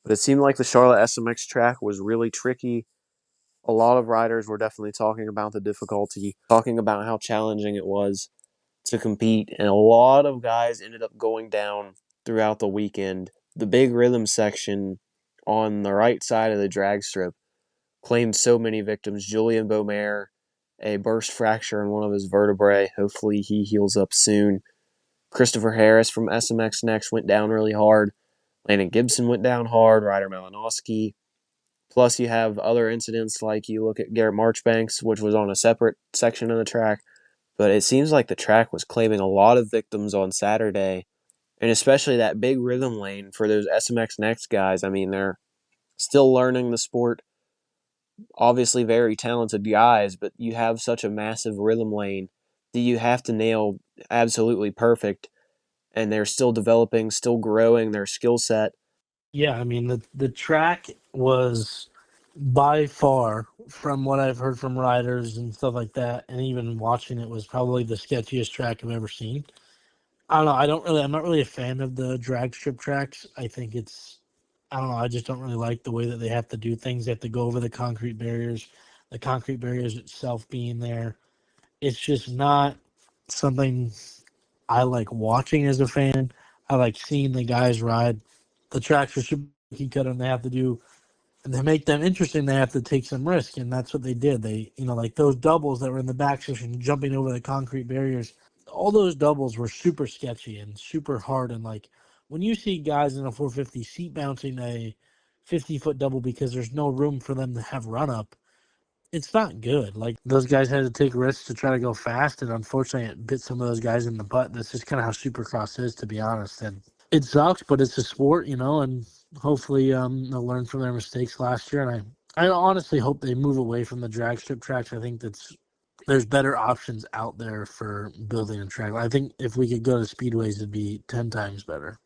But it seemed like the Charlotte SMX track was really tricky. A lot of riders were definitely talking about the difficulty, talking about how challenging it was to compete, and a lot of guys ended up going down throughout the weekend. The big rhythm section on the right side of the drag strip claimed so many victims. Julian Beaumer, a burst fracture in one of his vertebrae. Hopefully he heals up soon. Christopher Harris from SMX Next went down really hard. Landon Gibson went down hard. Ryder Malinowski. Plus, you have other incidents like you look at Garrett Marchbanks, which was on a separate section of the track. But it seems like the track was claiming a lot of victims on Saturday, and especially that big rhythm lane for those SMX Next guys. I mean, they're still learning the sport. Obviously, very talented guys, but you have such a massive rhythm lane that you have to nail absolutely perfect, and they're still developing, still growing their skill set. Yeah, I mean the track was by far, from what I've heard from riders and stuff like that, and even watching it, was probably the sketchiest track I've ever seen. I don't know. I'm not really a fan of the drag strip tracks. I think I don't know. I just don't really like the way that they have to do things. They have to go over the concrete barriers itself being there. It's just not something I like watching as a fan. I like seeing the guys ride. The tracks are super cookie cutter, and they have to do, and to make them interesting, they have to take some risk, and that's what they did. They, like those doubles that were in the back section, jumping over the concrete barriers. All those doubles were super sketchy and super hard. And like when you see guys in a 450 seat bouncing a 50-foot double because there's no room for them to have run up, it's not good. Like those guys had to take risks to try to go fast, and unfortunately, it bit some of those guys in the butt. That's just kind of how Supercross is, to be honest. And it sucks, but it's a sport, and hopefully, they'll learn from their mistakes last year. And I honestly hope they move away from the drag strip tracks. I think there's better options out there for building a track. I think if we could go to speedways, it'd be 10 times better.